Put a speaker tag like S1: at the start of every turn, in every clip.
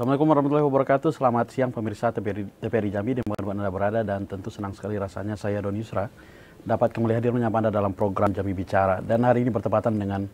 S1: Assalamualaikum warahmatullahi wabarakatuh. Selamat siang pemirsa TVRI Jambi dimanapun Anda berada, dan tentu senang sekali rasanya saya Doni Yusra dapat kembali hadir menyapa Anda dalam program Jambi Bicara. Dan hari ini bertepatan dengan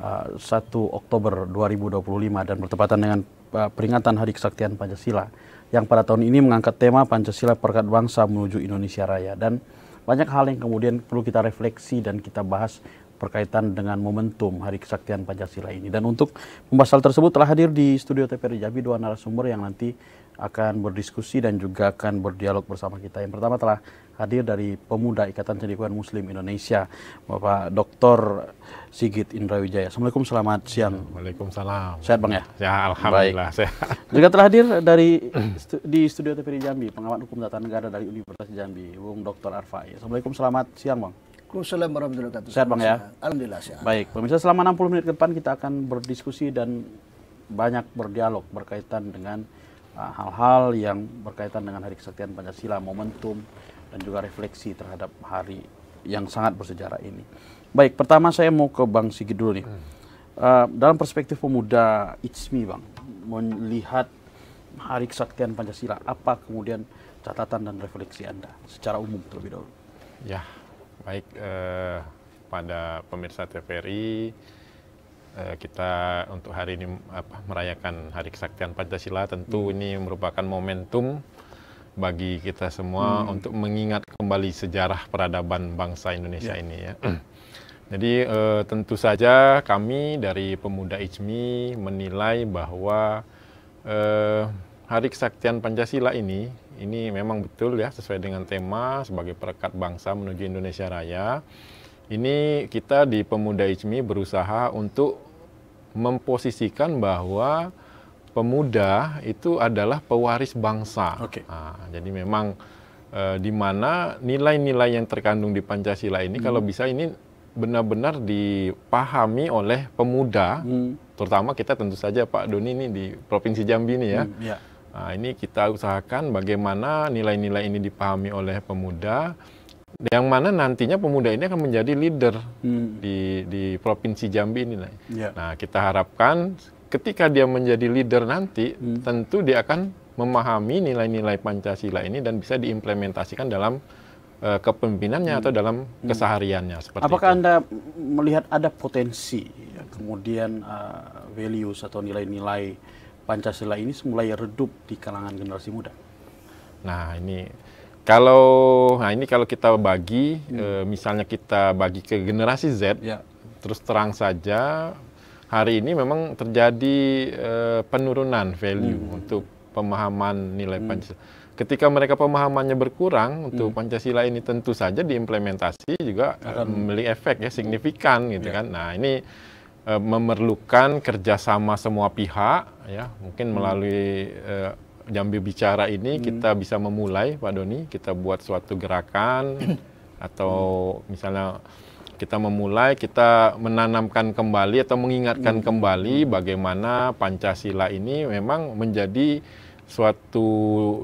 S1: 1 Oktober 2025 dan bertepatan dengan peringatan Hari Kesaktian Pancasila yang pada tahun ini mengangkat tema Pancasila Perekat Bangsa Menuju Indonesia Raya. Dan banyak hal yang kemudian perlu kita refleksi dan kita bahas berkaitan dengan momentum Hari Kesaktian Pancasila ini. Dan untuk membahas hal tersebut telah hadir di studio TVRI Jambi dua narasumber yang nanti akan berdiskusi dan juga akan berdialog bersama kita. Yang pertama telah hadir dari Pemuda Ikatan Cendekiawan Muslim Indonesia, Bapak Dr. Sigit Indrawijaya. Assalamualaikum, selamat siang.
S2: Waalaikumsalam.
S1: Sehat Bang ya?
S2: Ya, alhamdulillah sehat.
S1: Juga telah hadir di studio TVRI Jambi, pengamat hukum tata negara dari Universitas Jambi, Bung Dr. Arfai. Assalamualaikum, selamat siang Bang.
S3: Waalaikumsalam warahmatullahi wabarakatuh.
S1: Sehat Bang ya?
S3: Alhamdulillah sehat.
S1: Baik, pemirsa, selama 60 menit ke depan kita akan berdiskusi dan banyak berdialog berkaitan dengan hal-hal yang berkaitan dengan Hari Kesaktian Pancasila, momentum, dan juga refleksi terhadap hari yang sangat bersejarah ini. Baik, pertama saya mau ke Bang Sigit dulu nih. Dalam perspektif pemuda ICMI Bang, melihat Hari Kesaktian Pancasila, apa kemudian catatan dan refleksi Anda secara umum terlebih dahulu?
S2: Ya, baik, pada pemirsa TVRI, kita untuk hari ini merayakan Hari Kesaktian Pancasila, tentu ini merupakan momentum bagi kita semua untuk mengingat kembali sejarah peradaban bangsa Indonesia ini ya. Jadi tentu saja kami dari Pemuda ICMI menilai bahwa Hari Kesaktian Pancasila ini memang betul ya, sesuai dengan tema sebagai perekat bangsa menuju Indonesia Raya. Ini kita di Pemuda ICMI berusaha untuk memposisikan bahwa pemuda itu adalah pewaris bangsa. Nah, jadi memang di mana nilai-nilai yang terkandung di Pancasila ini kalau bisa ini benar-benar dipahami oleh pemuda, terutama kita tentu saja Pak Doni ini di Provinsi Jambi ini ya. Nah, ini kita usahakan bagaimana nilai-nilai ini dipahami oleh pemuda, yang mana nantinya pemuda ini akan menjadi leader di Provinsi Jambi ini. Nah, kita harapkan ketika dia menjadi leader nanti, tentu dia akan memahami nilai-nilai Pancasila ini dan bisa diimplementasikan dalam kepemimpinannya atau dalam kesehariannya.
S1: Apakah Anda melihat ada potensi kemudian values atau nilai-nilai Pancasila ini mulai redup di kalangan generasi muda?
S2: Nah, ini kalau kita bagi, misalnya kita bagi ke generasi Z, terus terang saja hari ini memang terjadi penurunan value untuk pemahaman nilai Pancasila. Ketika mereka pemahamannya berkurang untuk Pancasila ini, tentu saja diimplementasi juga memiliki efek ya signifikan gitu kan. Nah, ini memerlukan kerjasama semua pihak ya, mungkin melalui Jambi Bicara ini kita bisa memulai Pak Doni, kita buat suatu gerakan atau misalnya kita memulai, kita menanamkan kembali atau mengingatkan kembali bagaimana Pancasila ini memang menjadi suatu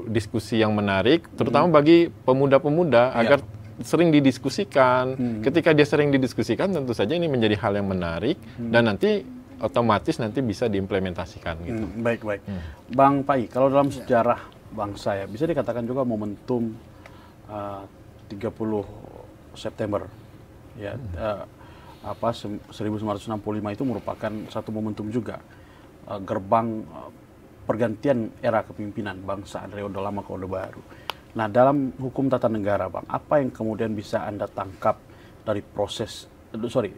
S2: diskusi yang menarik, terutama bagi pemuda-pemuda agar sering didiskusikan. Ketika dia sering didiskusikan, tentu saja ini menjadi hal yang menarik dan nanti otomatis nanti bisa diimplementasikan gitu.
S1: Baik. Bang Pai, kalau dalam sejarah bangsa ya, bisa dikatakan juga momentum 30 September ya, 1965 itu merupakan satu momentum juga, gerbang pergantian era kepemimpinan bangsa dari Orde Lama ke Orde Baru. Nah, dalam hukum tata negara Bang, apa yang kemudian bisa Anda tangkap dari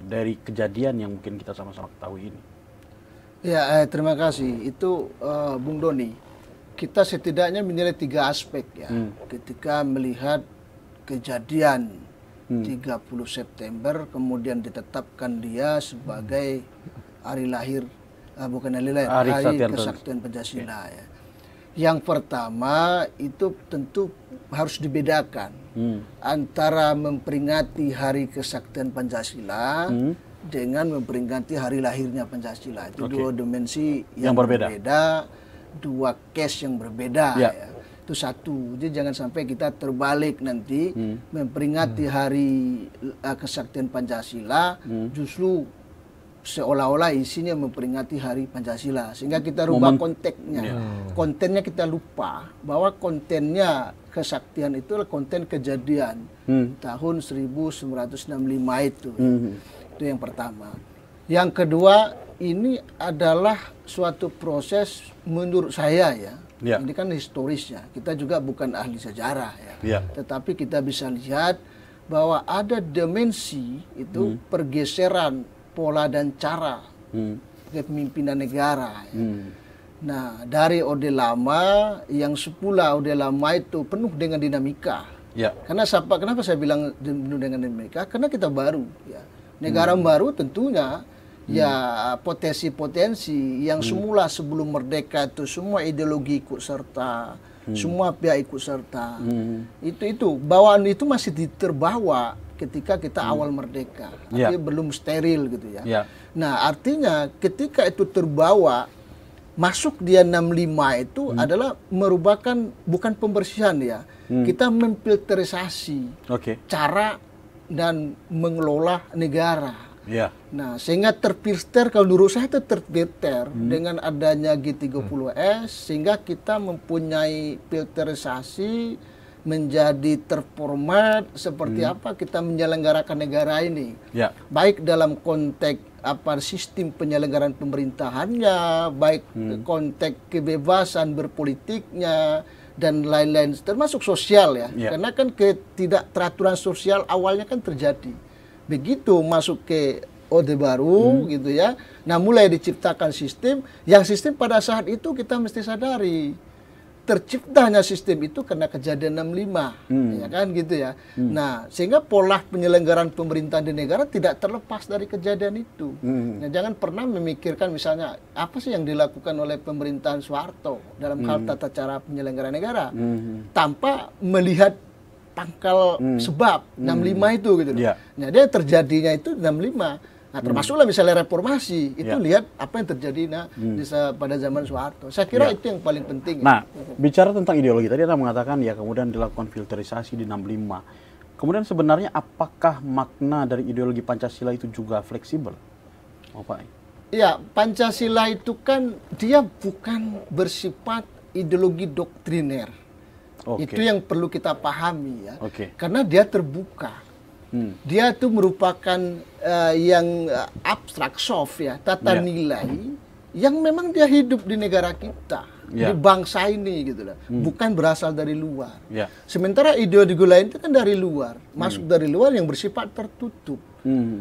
S1: dari kejadian yang mungkin kita sama-sama ketahui ini?
S3: Ya, terima kasih. Itu Bung Doni, kita setidaknya menilai 3 aspek ya. Ketika melihat kejadian 30 September, kemudian ditetapkan dia sebagai hari lahir, bukan hari Kesaktian Pancasila ya. Yang pertama itu tentu harus dibedakan antara memperingati Hari Kesaktian Pancasila dengan memperingati hari lahirnya Pancasila. Itu dua dimensi yang berbeda, dua case yang berbeda ya. Itu satu. Jadi jangan sampai kita terbalik nanti memperingati Hari Kesaktian Pancasila justru seolah-olah isinya memperingati Hari Pancasila, sehingga kita rubah konteksnya. Kontennya kita lupa bahwa kontennya kesaktian itu adalah konten kejadian tahun 1965 itu. Itu yang pertama. Yang kedua, ini adalah suatu proses menurut saya ya. Ini kan historisnya. Kita juga bukan ahli sejarah ya. Tetapi kita bisa lihat bahwa ada dimensi itu pergeseran pola dan cara kepemimpinan negara. Nah, dari Orde Lama yang semula Orde Lama itu penuh dengan dinamika. Karena kenapa saya bilang penuh dengan dinamika? Karena kita baru. Ya. Negara baru tentunya ya potensi-potensi yang semula sebelum merdeka itu semua ideologi ikut serta, semua pihak ikut serta. Itu bawaan itu masih terbawa ketika kita awal merdeka, artinya belum steril gitu ya. Nah, artinya ketika itu terbawa masuk dia 65 itu adalah merupakan bukan pembersihan ya. Kita memfilterisasi cara dan mengelola negara. Nah, sehingga terfilter, kalau menurut saya itu terfilter dengan adanya G30S, sehingga kita mempunyai filterisasi menjadi terformat seperti apa kita menyelenggarakan negara ini. Baik dalam konteks sistem penyelenggaraan pemerintahannya, baik konteks kebebasan berpolitiknya dan lain-lain, termasuk sosial ya. Karena kan ketidakteraturan sosial awalnya kan terjadi. Begitu masuk ke Orde Baru gitu ya. Nah, mulai diciptakan sistem pada saat itu kita mesti sadari terciptanya sistem itu karena kejadian 65, ya kan gitu ya. Nah, sehingga pola penyelenggaraan pemerintahan di negara tidak terlepas dari kejadian itu. Nah, jangan pernah memikirkan misalnya apa sih yang dilakukan oleh pemerintahan Soeharto dalam hal tata cara penyelenggaraan negara tanpa melihat pangkal sebab 65 itu gitu. Nah, dia terjadinya itu 65. Nah, termasuklah misalnya reformasi, itu lihat apa yang terjadi pada zaman Soeharto. Saya kira itu yang paling penting.
S1: Nah, bicara tentang ideologi, tadi Anda mengatakan ya kemudian dilakukan filterisasi di 65. Kemudian sebenarnya apakah makna dari ideologi Pancasila itu juga fleksibel? Pak?
S3: Ya, Pancasila itu kan dia bukan bersifat ideologi doktriner. Itu yang perlu kita pahami ya. Karena dia terbuka. Dia itu merupakan yang abstrak soft ya, tata nilai yang memang dia hidup di negara kita, di bangsa ini gitu loh. Bukan berasal dari luar. Sementara ideologi lain itu kan dari luar, masuk dari luar yang bersifat tertutup.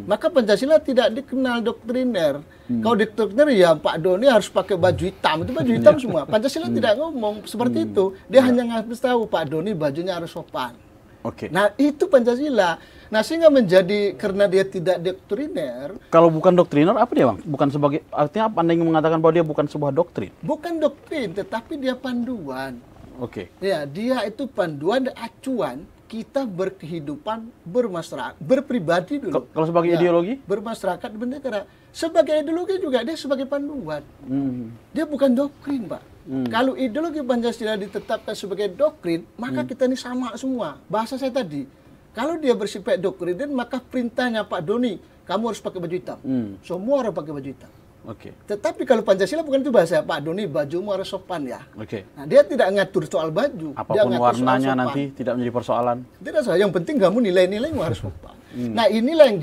S3: Maka Pancasila tidak dikenal doktriner. Kalau doktriner ya Pak Doni harus pakai baju hitam, itu baju hitam semua. Pancasila tidak ngomong seperti itu. Dia hanya harus tahu Pak Doni bajunya harus sopan. Nah, itu Pancasila. Nah, sehingga menjadi karena dia tidak doktriner.
S1: Kalau bukan doktriner apa dia, Bang? Bukan sebagai, artinya apa Anda ingin mengatakan bahwa dia bukan sebuah doktrin?
S3: Bukan doktrin, tetapi dia panduan. Ya, dia itu panduan dan acuan kita berkehidupan bermasyarakat, berpribadi dulu.
S1: Kalau sebagai ideologi?
S3: Bermasyarakat bernegara. Sebagai ideologi juga dia sebagai panduan. Dia bukan doktrin, Pak. Kalau ideologi Pancasila ditetapkan sebagai doktrin, maka kita ini sama semua. Bahasa saya tadi, kalau dia bersifat doktrin, maka perintahnya Pak Doni, kamu harus pakai baju hitam. Semua orang pakai baju hitam. Tetapi kalau Pancasila bukan itu bahasa Pak Doni, bajumu harus sopan ya. Nah, dia tidak ngatur soal baju.
S1: Apapun dia warnanya nanti tidak menjadi persoalan.
S3: Tidak soal. Yang penting kamu nilai-nilaimu harus sopan. Nah, inilah yang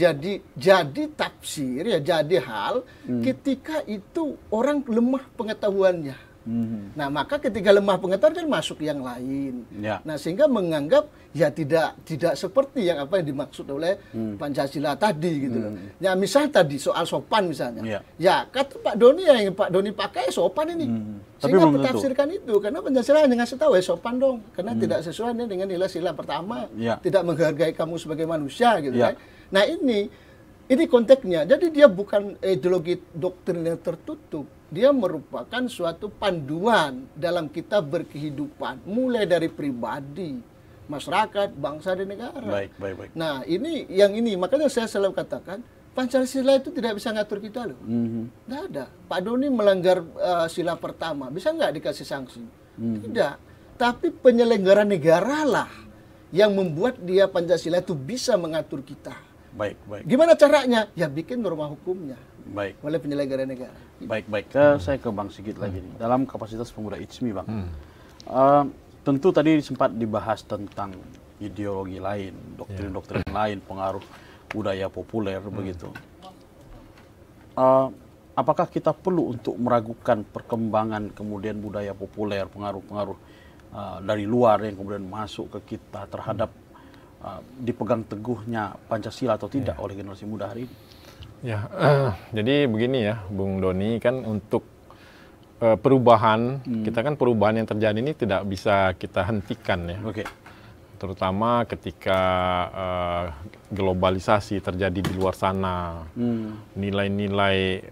S3: jadi tafsir ya, jadi hal ketika itu orang lemah pengetahuannya. Nah, maka ketika lemah pengetahuan masuk yang lain. Nah, sehingga menganggap ya tidak seperti yang apa yang dimaksud oleh Pancasila tadi gitu loh. Ya, misalnya tadi soal sopan misalnya. Ya, kata Pak Doni yang Pak Doni pakai sopan ini. Sehingga menafsirkan itu karena Pancasila hanya ngasih tahu sopan dong, karena tidak sesuai dengan nilai sila pertama, tidak menghargai kamu sebagai manusia gitu kan. Nah, ini konteksnya. Jadi dia bukan ideologi doktrin yang tertutup. Dia merupakan suatu panduan dalam kita berkehidupan, mulai dari pribadi, masyarakat, bangsa, dan negara.
S1: Baik.
S3: Nah, makanya saya selalu katakan, Pancasila itu tidak bisa ngatur kita loh. Tidak ada. Pak Doni melanggar sila pertama, bisa nggak dikasih sanksi? Tidak. Tapi penyelenggara negara lah yang membuat dia Pancasila itu bisa mengatur kita.
S1: Baik.
S3: Gimana caranya? Ya bikin norma hukumnya.
S1: Baik.
S3: oleh penyelenggara negara.
S1: Baik. Saya ke Bang Sigit lagi nih. Dalam kapasitas pemuda ICMI, Bang. Tentu tadi sempat dibahas tentang ideologi lain, doktrin-doktrin lain, pengaruh budaya populer begitu. Apakah kita perlu untuk meragukan perkembangan kemudian budaya populer, pengaruh-pengaruh dari luar yang kemudian masuk ke kita terhadap dipegang teguhnya Pancasila atau tidak oleh generasi muda hari ini?
S2: Ya, jadi begini ya, Bung Doni, kan untuk perubahan, kita kan perubahan yang terjadi ini tidak bisa kita hentikan ya.
S1: Oke.
S2: Terutama ketika globalisasi terjadi di luar sana, nilai-nilai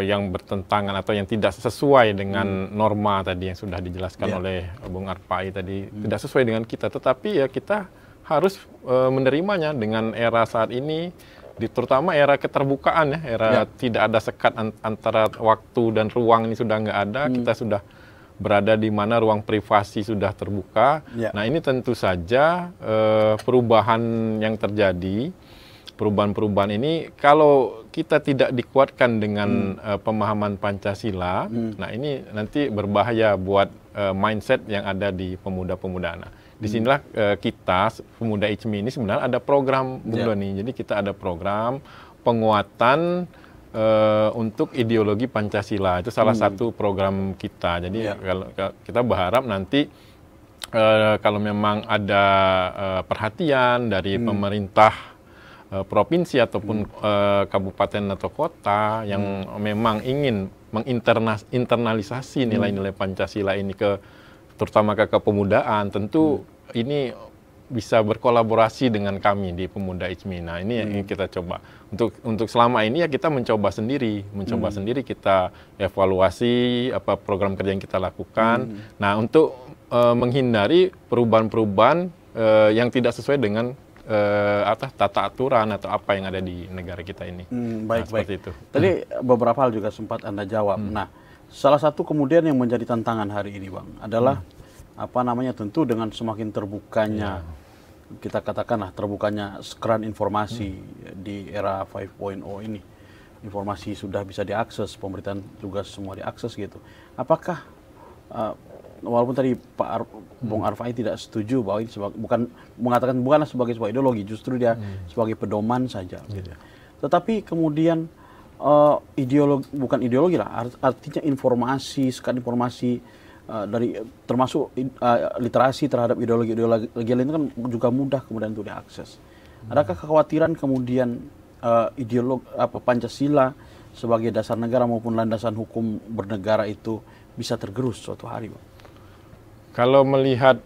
S2: yang bertentangan atau yang tidak sesuai dengan norma tadi yang sudah dijelaskan oleh Bung Arfai tadi, tidak sesuai dengan kita, tetapi ya kita harus menerimanya dengan era saat ini, terutama era keterbukaan ya, era tidak ada sekat antara waktu dan ruang ini sudah nggak ada, kita sudah berada di mana ruang privasi sudah terbuka. Nah ini tentu saja perubahan yang terjadi, perubahan-perubahan ini kalau kita tidak dikuatkan dengan pemahaman Pancasila, nah ini nanti berbahaya buat mindset yang ada di pemuda-pemuda. Nah, disinilah kita, pemuda ICMI ini sebenarnya ada program, Bung Doni. Jadi kita ada program penguatan untuk ideologi Pancasila, itu salah satu program kita. Jadi kalau kita berharap nanti kalau memang ada perhatian dari pemerintah provinsi ataupun kabupaten atau kota yang memang ingin menginternalisasi nilai-nilai Pancasila ini terutama ke kepemudaan, tentu ini bisa berkolaborasi dengan kami di Pemuda ICMI. Nah ini yang kita coba. Untuk selama ini ya kita mencoba sendiri kita evaluasi apa program kerja yang kita lakukan. Nah untuk menghindari perubahan-perubahan yang tidak sesuai dengan tata aturan atau apa yang ada di negara kita ini.
S1: Baik.
S2: Itu.
S1: Tadi beberapa hal juga sempat Anda jawab. Nah, salah satu kemudian yang menjadi tantangan hari ini, Bang, adalah tentu dengan semakin terbukanya kita katakanlah terbukanya keran informasi di era 5.0 ini. Informasi sudah bisa diakses, pemberitaan juga semua diakses gitu. Apakah walaupun tadi Bung Arfai tidak setuju bahwa ini bukanlah sebagai sebuah ideologi, justru dia sebagai pedoman saja. Gitu. Tetapi kemudian bukan ideologi lah, artinya informasi, sekat informasi dari termasuk literasi terhadap ideologi lain kan juga mudah kemudian untuk diakses. Adakah kekhawatiran kemudian Pancasila sebagai dasar negara maupun landasan hukum bernegara itu bisa tergerus suatu hari, Bang? Kalau melihat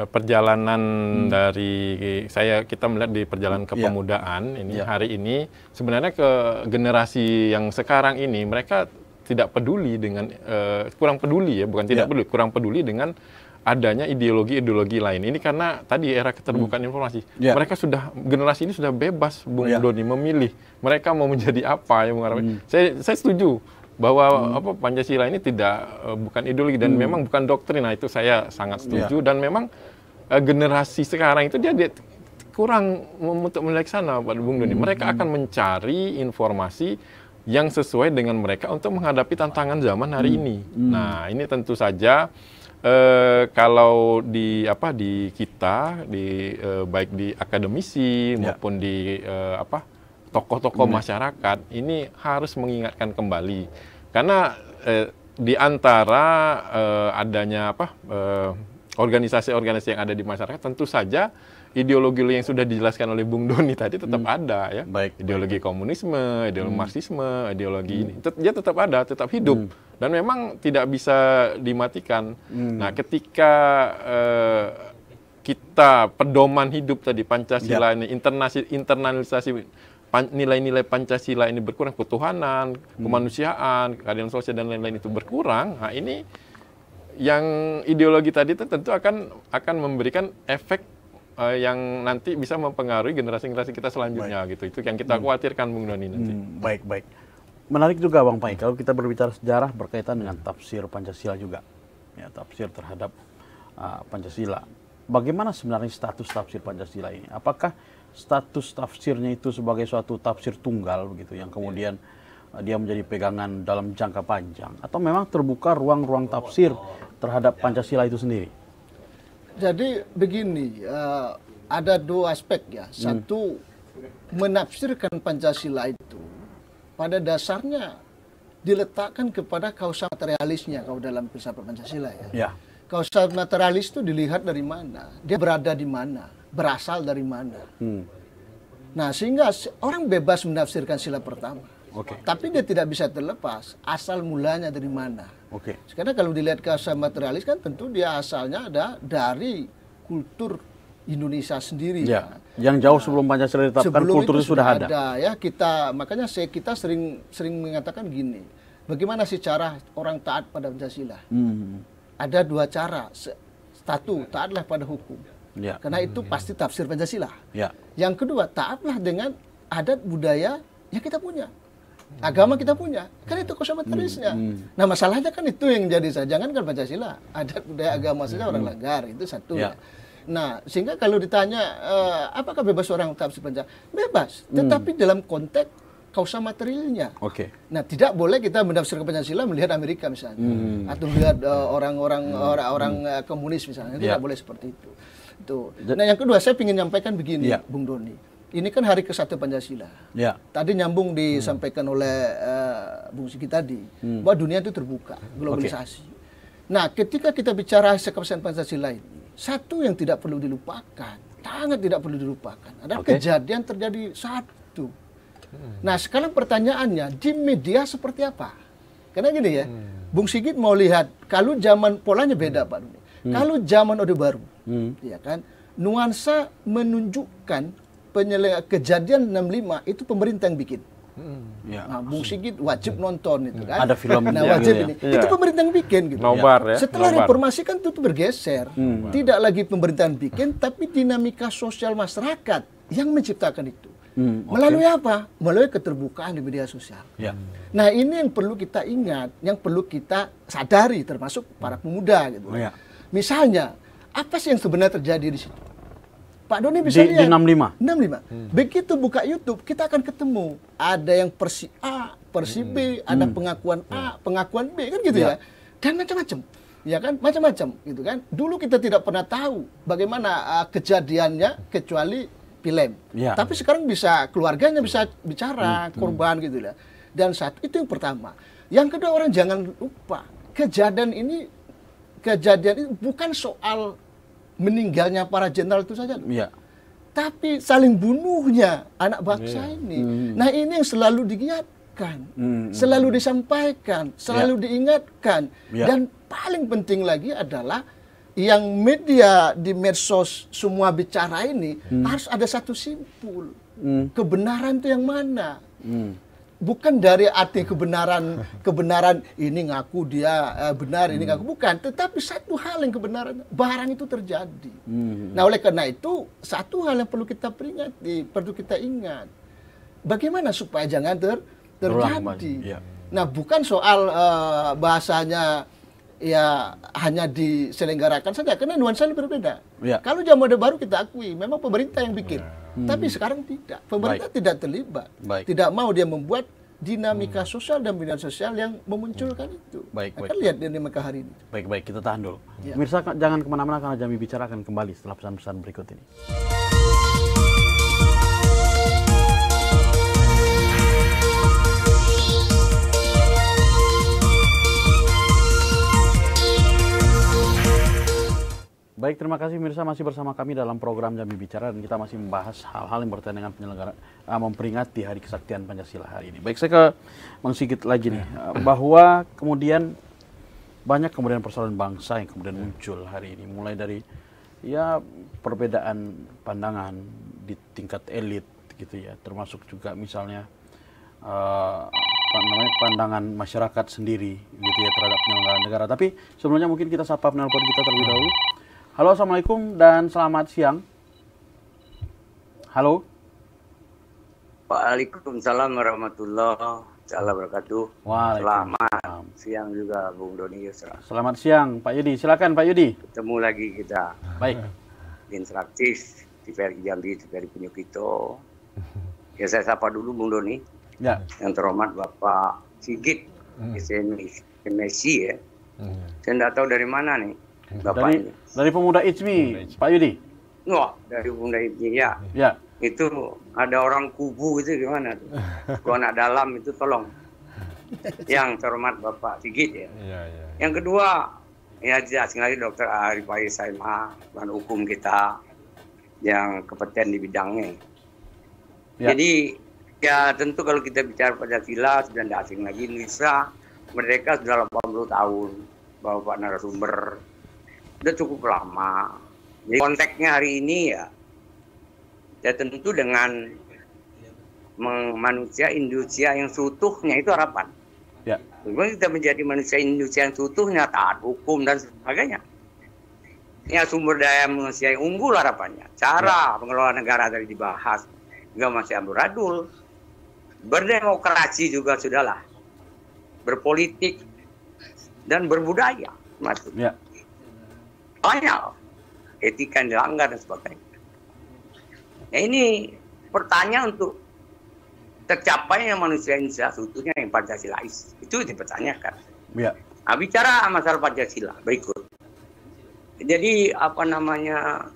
S2: perjalanan dari kita melihat di perjalanan kepemudaan ini hari ini sebenarnya ke generasi yang sekarang ini mereka tidak peduli dengan kurang peduli kurang peduli dengan adanya ideologi lain. Ini karena tadi era keterbukaan informasi. Mereka generasi ini sudah bebas, Bung Doni, memilih mereka mau menjadi apa ya, Bung Arfai. Saya setuju bahwa Pancasila ini bukan ideologi dan memang bukan doktrin. Nah, itu saya sangat setuju dan memang generasi sekarang itu dia kurang untuk melaksana, Pak Bung Doni. Mereka akan mencari informasi yang sesuai dengan mereka untuk menghadapi tantangan zaman hari ini. Nah, ini tentu saja kalau di kita baik di akademisi maupun di tokoh-tokoh masyarakat ini harus mengingatkan kembali karena di antara adanya organisasi-organisasi yang ada di masyarakat tentu saja ideologi yang sudah dijelaskan oleh Bung Doni tadi tetap ada ya. Ideologi komunisme, ideologi marxisme, ideologi ini dia tetap ada, tetap hidup dan memang tidak bisa dimatikan. Nah, ketika kita pedoman hidup tadi Pancasila ini internalisasi nilai-nilai Pancasila ini berkurang, ketuhanan, kemanusiaan, keadilan sosial dan lain-lain itu berkurang. Nah, ini yang ideologi tadi itu tentu akan memberikan efek yang nanti bisa mempengaruhi generasi-generasi kita selanjutnya gitu. Itu yang kita khawatirkan, Bung Doni nanti.
S1: Baik. Menarik juga, Bang Pai, kalau kita berbicara sejarah berkaitan dengan tafsir Pancasila juga. Ya, tafsir terhadap Pancasila. Bagaimana sebenarnya status tafsir Pancasila ini? Apakah status tafsirnya itu sebagai suatu tafsir tunggal begitu yang kemudian dia menjadi pegangan dalam jangka panjang, atau memang terbuka ruang-ruang tafsir terhadap Pancasila itu sendiri?
S3: Jadi begini, ada dua aspek ya. Satu, menafsirkan Pancasila itu pada dasarnya diletakkan kepada kausa materialisnya kalau dalam filsafat Pancasila ya.
S1: Ya.
S3: Kausa materialis itu dilihat dari mana, dia berada di mana, berasal dari mana. Nah, sehingga orang bebas menafsirkan sila pertama.
S1: Oke.
S3: Tapi dia tidak bisa terlepas asal mulanya dari mana.
S1: Oke.
S3: Karena kalau dilihat kausa materialis kan tentu dia asalnya ada dari kultur Indonesia sendiri.
S1: Ya. Yang jauh sebelum Pancasila ditetapkan kultur itu sudah ada.
S3: Ya, kita sering mengatakan gini. Bagaimana sih cara orang taat pada Pancasila? Ada dua cara. Satu, taatlah pada hukum.
S1: Ya.
S3: Karena itu pasti tafsir Pancasila.
S1: Ya.
S3: Yang kedua, taatlah dengan adat budaya yang kita punya. Agama kita punya. Kan itu kausa materialisnya. Nah, masalahnya kan itu yang jadi jangan kan Pancasila. Adat budaya agama saja orang langgar. Itu satu.
S1: Ya.
S3: Nah, sehingga kalau ditanya apakah bebas orang tafsir Pancasila? Bebas, tetapi dalam konteks kausa materialnya.
S1: Oke.
S3: Nah, tidak boleh kita menafsirkan Pancasila melihat Amerika misalnya, atau melihat orang-orang komunis misalnya. Tidak boleh seperti itu. Nah, yang kedua saya ingin menyampaikan begini, Bung Doni. Ini kan hari ke-1 Pancasila. Ya. Tadi nyambung disampaikan oleh Bung Sigit tadi, bahwa dunia itu terbuka, globalisasi. Nah, ketika kita bicara kebesaran Pancasila ini, satu yang tidak perlu dilupakan, sangat tidak perlu dilupakan, adalah kejadian terjadi satu. Nah, sekarang pertanyaannya, di media seperti apa? Karena gini ya, Bung Sigit mau lihat, kalau zaman polanya beda Pak Doni. Kalau zaman Orde Baru, ya kan, nuansa menunjukkan kejadian 65 itu pemerintah yang bikin. Nah, Bung Sigit wajib nonton itu kan.
S1: Ada film
S3: wajib ini. Itu pemerintah yang bikin gitu.
S2: Nobar, ya.
S3: Setelah reformasi kan itu bergeser. Tidak lagi pemerintahan bikin, tapi dinamika sosial masyarakat yang menciptakan itu. Melalui apa? Melalui keterbukaan di media sosial.
S1: Ya.
S3: Nah, ini yang perlu kita ingat, yang perlu kita sadari termasuk para pemuda gitu.
S1: Ya.
S3: Misalnya, apa sih yang sebenarnya terjadi di situ? Pak Doni bisa lihat.
S1: Di 65?
S3: 65. Begitu buka YouTube, kita akan ketemu. Ada yang versi A, versi B, ada pengakuan A, pengakuan B, kan gitu ya. Dan macam-macam. Ya kan, macam-macam gitu kan. Dulu kita tidak pernah tahu bagaimana kejadiannya kecuali film. Ya. Tapi sekarang bisa, keluarganya bisa bicara, korban gitu ya. Dan itu yang pertama. Yang kedua, orang jangan lupa, kejadian ini bukan soal meninggalnya para jenderal itu saja. Ya. Tapi saling bunuhnya anak bangsa ini. Nah, ini yang selalu digiatkan, selalu disampaikan, selalu diingatkan. Dan paling penting lagi adalah yang media di medsos semua bicara ini harus ada satu simpul. Kebenaran itu yang mana? Bukan dari arti kebenaran ini ngaku dia benar, ini ngaku bukan, tetapi satu hal yang kebenaran, barang itu terjadi. Nah, oleh karena itu satu hal yang perlu kita peringati, perlu kita ingat, bagaimana supaya jangan terjadi. Nah, bukan soal bahasanya ya hanya diselenggarakan saja, karena nuansanya berbeda. Kalau zaman Orde Baru kita akui, memang pemerintah yang bikin. Tapi sekarang tidak. Pemerintah tidak terlibat. Tidak mau dia membuat dinamika sosial dan media sosial yang memunculkan itu. Akan lihat dinamika hari ini.
S1: Baik, kita tahan dulu. Pemirsa, jangan kemana-mana karena Jambi Bicara akan kembali setelah pesan-pesan berikut ini. Baik, terima kasih pemirsa, masih bersama kami dalam program Jambi Bicara dan kita masih membahas hal-hal yang berkaitan dengan memperingati Hari Kesaktian Pancasila hari ini. Baik, saya ke Bang Sigit lagi nih, bahwa kemudian banyak kemudian persoalan bangsa yang kemudian muncul hari ini, mulai dari ya perbedaan pandangan di tingkat elit gitu ya, termasuk juga misalnya pandangan masyarakat sendiri gitu ya terhadap penyelenggaraan negara. Tapi sebelumnya mungkin kita sapa penelpon kita terlebih dahulu. Halo, assalamualaikum dan selamat siang. Halo.
S4: Waalaikumsalam warahmatullahi wabarakatuh. Selamat siang juga Bung Doni Yusra.
S1: Selamat siang Pak Yudi. Silakan Pak Yudi.
S4: Ketemu lagi kita.
S1: Baik.
S4: Interaktif. TVRI Jambi, TVRI Penyukito. Ya saya sapa dulu Bung Doni.
S1: Ya.
S4: Yang terhormat Bapak Sigit, SMSI ya. Saya tidak tahu dari mana nih Bapak ini.
S1: Dari Pemuda ICMI, Pak Yudi.
S4: Wah, dari Pemuda ICMI ya.
S1: Ya.
S4: Itu ada orang kubu itu gimana tuh? Kalau anak dalam itu tolong. Yang terhormat Bapak Sigit ya. Yang kedua, ya jelas sekali Dr. Arif Saimah, bahan hukum kita yang kompeten di bidangnya. Ya. Jadi ya tentu kalau kita bicara Pancasila sudah tidak asing lagi. Indonesia merdeka sudah 80 tahun. Bapak narasumber sudah cukup lama. Jadi konteksnya hari ini ya tentu dengan manusia Indonesia yang seutuhnya itu harapan.
S1: Ya.
S4: Bagaimana kita menjadi manusia Indonesia yang seutuhnya, taat hukum dan sebagainya. Ya sumber daya manusia yang unggul harapannya. Cara pengelolaan negara tadi dibahas. Juga masih amburadul. Berdemokrasi juga sudahlah. Berpolitik dan berbudaya. Maksudnya. Banyak etika yang dilanggar dan sebagainya. Ya ini pertanyaan untuk tercapainya manusia Indonesia seutuhnya yang Pancasilais. Itu dipertanyakan.
S1: Ya.
S4: Nah, bicara masalah Pancasila berikut. Jadi apa namanya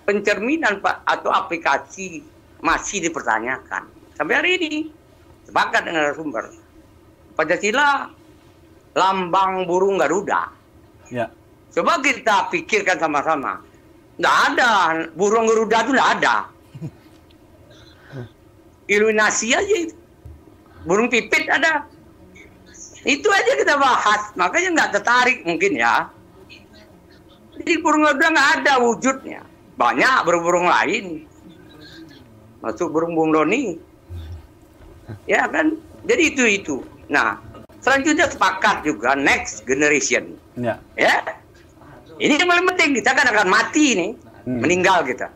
S4: pencerminan atau aplikasi masih dipertanyakan sampai hari ini. Sepakat dengan narasumber. Pancasila lambang burung Garuda. Ya. Coba kita pikirkan sama-sama. Nggak ada burung Garuda itu nggak ada. Iluminasi aja itu. Burung pipit ada. Itu aja kita bahas. Makanya nggak tertarik mungkin ya. Jadi burung Garuda nggak ada wujudnya. Banyak burung-burung lain. Masuk burung Bung Doni. Ya kan? Jadi itu. Nah, selanjutnya sepakat juga next generation. Ya. Ini yang paling penting. Kita kan akan mati nih. Meninggal kita.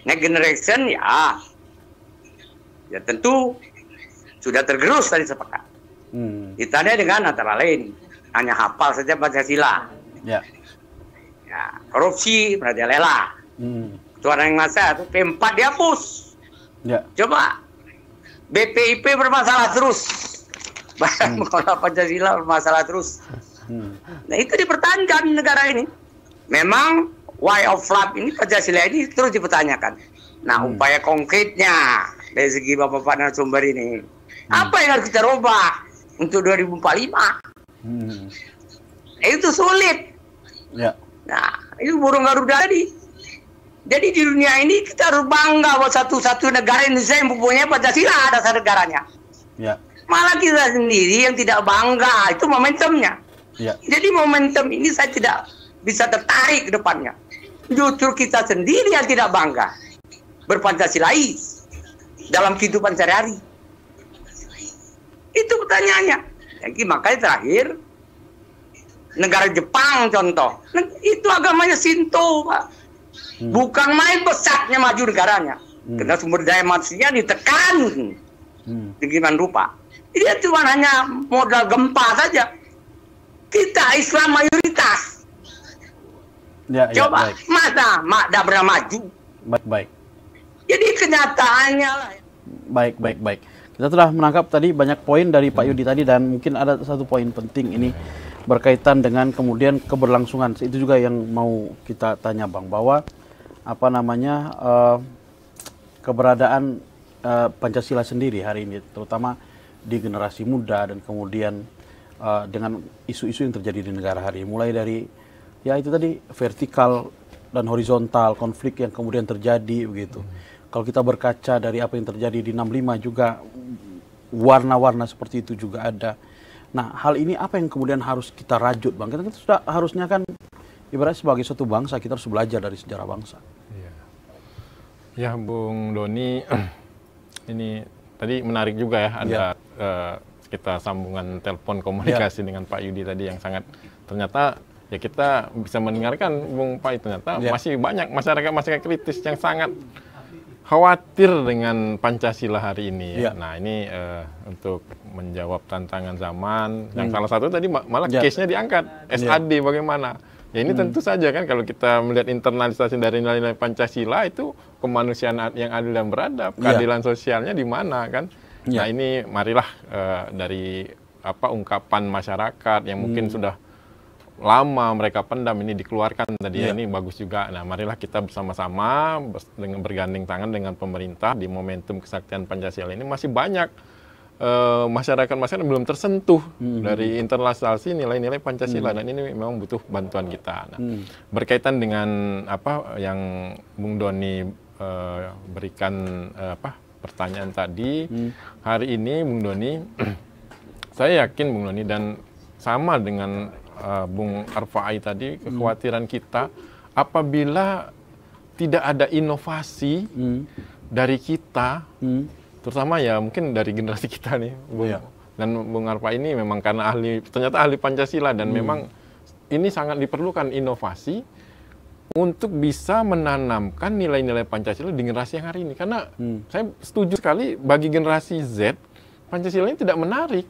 S4: Next generation ya tentu sudah tergerus tadi sepakat. Ditandai dengan antara lain hanya hafal saja Pancasila. Ya, korupsi merajalela. Ketua yang masa itu P4 dihapus. Ya. Coba BPIP bermasalah terus. Mengelola Pancasila bermasalah terus. Nah itu dipertahankan negara ini. Memang way of life ini Pancasila ini terus dipertanyakan. Nah upaya konkretnya dari segi Bapak narasumber ini, apa yang harus kita rubah untuk 2045? Itu sulit. Ya. Nah itu burung Garuda tadi. Jadi di dunia ini kita harus bangga bahwa satu-satu negara Indonesia yang mempunyai Pancasila dasar negaranya. Ya. Malah kita sendiri yang tidak bangga, itu momentumnya. Ya. Jadi momentum ini saya tidak bisa tertarik ke depannya. Justru kita sendiri yang tidak bangga berpancasilais dalam kehidupan sehari-hari. Itu pertanyaannya. Jadi makanya terakhir negara Jepang contoh, itu agamanya Shinto, Pak. Bukan main pesatnya maju negaranya. Karena sumber daya manusia ditekan dengan rupa. Dia cuma hanya modal gempa saja. Kita Islam mayoritas. Coba masa tidak pernah maju. Baik. Jadi kenyataannya lah.
S1: Baik. Kita telah menangkap tadi banyak poin dari Pak Yudi tadi, dan mungkin ada satu poin penting ini berkaitan dengan kemudian keberlangsungan. Itu juga yang mau kita tanya Bang, bahwa keberadaan Pancasila sendiri hari ini, terutama di generasi muda, dan kemudian dengan isu-isu yang terjadi di negara hari ini, mulai dari ya itu tadi vertikal dan horizontal, konflik yang kemudian terjadi begitu. Kalau kita berkaca dari apa yang terjadi di 65 juga warna-warna seperti itu juga ada. Nah, hal ini apa yang kemudian harus kita rajut, Bang? Kita sudah harusnya kan ibaratnya sebagai suatu bangsa kita harus belajar dari sejarah bangsa.
S2: Ya, Bung Doni, ini tadi menarik juga ya, ada kita sambungan telepon komunikasi dengan Pak Yudi tadi yang sangat, ternyata ya kita bisa mendengarkan Bung Pai, ternyata masih banyak masyarakat kritis yang sangat khawatir dengan Pancasila hari ini.
S1: Ya.
S2: Nah ini untuk menjawab tantangan zaman. Yang salah satu tadi malah case-nya diangkat. SAD bagaimana? Ya ini tentu saja kan kalau kita melihat internalisasi dari nilai-nilai Pancasila itu kemanusiaan yang adil dan beradab, keadilan sosialnya di mana kan? Nah ini marilah dari ungkapan masyarakat yang mungkin sudah lama mereka pendam ini dikeluarkan tadi ini bagus juga. Nah marilah kita bersama-sama dengan bergandeng tangan dengan pemerintah di momentum kesaktian Pancasila ini masih banyak masyarakat belum tersentuh dari internalisasi nilai-nilai Pancasila dan ini memang butuh bantuan kita. Nah, berkaitan dengan apa yang Bung Doni berikan pertanyaan tadi, hari ini Bung Doni, saya yakin Bung Doni dan sama dengan Bung Arfai tadi, kekhawatiran kita apabila tidak ada inovasi dari kita, terutama ya mungkin dari generasi kita nih, Bung. Dan Bung Arfai ini memang karena ternyata ahli Pancasila dan memang ini sangat diperlukan inovasi untuk bisa menanamkan nilai-nilai Pancasila di generasi yang hari ini. Karena saya setuju sekali bagi generasi Z, Pancasila ini tidak menarik.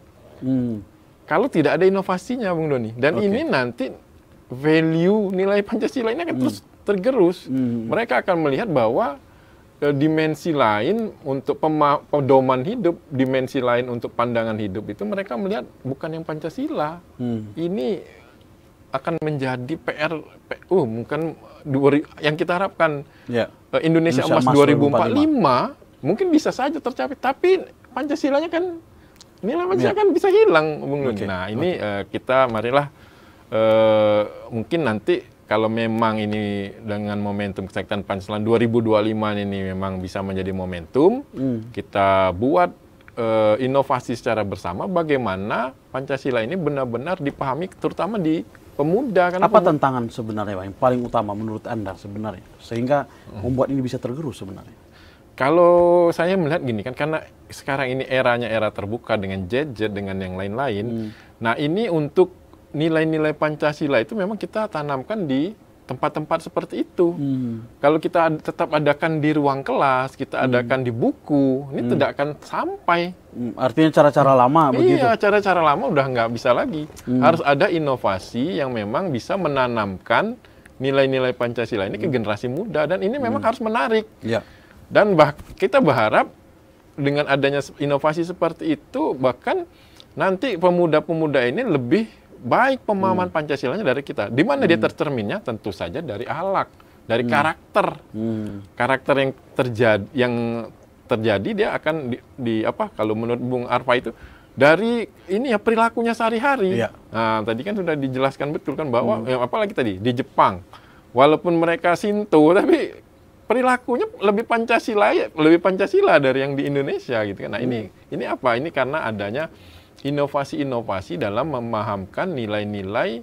S2: Kalau tidak ada inovasinya, Bung Doni. Dan ini nanti value nilai Pancasila ini akan terus tergerus. Mereka akan melihat bahwa dimensi lain untuk pedoman hidup, dimensi lain untuk pandangan hidup itu mereka melihat bukan yang Pancasila. Ini akan menjadi PR, mungkin yang kita harapkan Indonesia Emas 2045 mungkin bisa saja tercapai. Tapi Pancasilanya kan nilai Pancasila kan bisa hilang, Bung Doni. Nah ini kita marilah mungkin nanti kalau memang ini dengan momentum kesaktian Pancasila 2025 ini memang bisa menjadi momentum, kita buat inovasi secara bersama bagaimana Pancasila ini benar-benar dipahami terutama di pemuda.
S1: Apa tantangan sebenarnya Pak, yang paling utama menurut Anda sebenarnya sehingga membuat ini bisa tergerus sebenarnya?
S2: Kalau saya melihat gini kan, karena sekarang ini eranya era terbuka dengan gadget, dengan yang lain-lain. Nah ini untuk nilai-nilai Pancasila itu memang kita tanamkan di tempat-tempat seperti itu. Kalau kita tetap adakan di ruang kelas, kita adakan di buku, ini tidak akan sampai.
S1: Artinya cara-cara lama begitu?
S2: Iya, cara-cara lama udah nggak bisa lagi. Harus ada inovasi yang memang bisa menanamkan nilai-nilai Pancasila ini ke generasi muda. Dan ini memang harus menarik. Dan kita berharap dengan adanya inovasi seperti itu, bahkan nanti pemuda-pemuda ini lebih baik pemahaman Pancasilanya dari kita. Di mana dia tercerminnya? Tentu saja dari akhlak, dari karakter. Karakter yang terjadi dia akan kalau menurut Bung Arfai itu dari ini ya perilakunya sehari-hari. Nah, tadi kan sudah dijelaskan betul kan bahwa apalagi tadi di Jepang, walaupun mereka Shinto tapi perilakunya lebih Pancasila dari yang di Indonesia gitu kan. Nah, ini apa? Ini karena adanya inovasi-inovasi dalam memahamkan nilai-nilai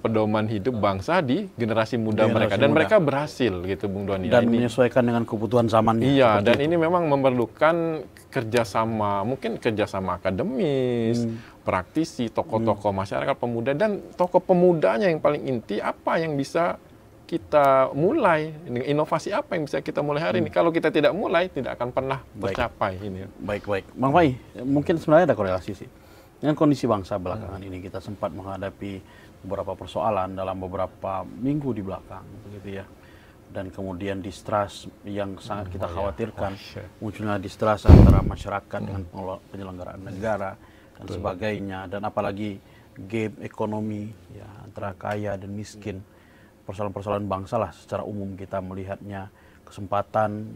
S2: pedoman hidup bangsa di generasi muda mereka. Dan mereka berhasil gitu, Bung Doni.
S1: Dan menyesuaikan dengan kebutuhan zamannya.
S2: Iya, dan ini memang memerlukan kerjasama, mungkin kerjasama akademis, praktisi, tokoh-tokoh masyarakat pemuda, dan tokoh pemudanya yang paling inti apa yang bisa kita mulai, inovasi apa yang bisa kita mulai hari ini. Kalau kita tidak mulai, tidak akan pernah tercapai ini.
S1: Baik. Bang Fai, mungkin sebenarnya ada korelasi sih. Dengan kondisi bangsa belakangan ini, kita sempat menghadapi beberapa persoalan dalam beberapa minggu di belakang, begitu ya. Dan kemudian distrust yang sangat kita khawatirkan, munculnya distrust antara masyarakat dengan penyelenggaraan negara dan sebagainya. Dan apalagi gap ekonomi ya, antara kaya dan miskin. Persoalan-persoalan bangsa lah secara umum kita melihatnya, kesempatan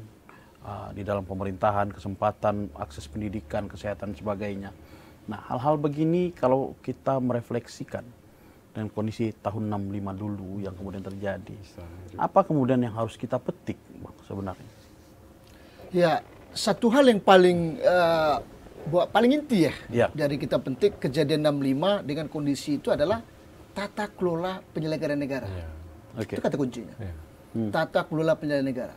S1: di dalam pemerintahan, kesempatan akses pendidikan, kesehatan, sebagainya. Nah, hal-hal begini kalau kita merefleksikan dengan kondisi tahun 65 dulu yang kemudian terjadi, apa kemudian yang harus kita petik Bang, sebenarnya?
S3: Ya, satu hal yang paling inti dari kita petik kejadian 65 dengan kondisi itu adalah tata kelola penyelenggaraan negara. Itu kata kuncinya. Tata kelola penyelenggaraan negara.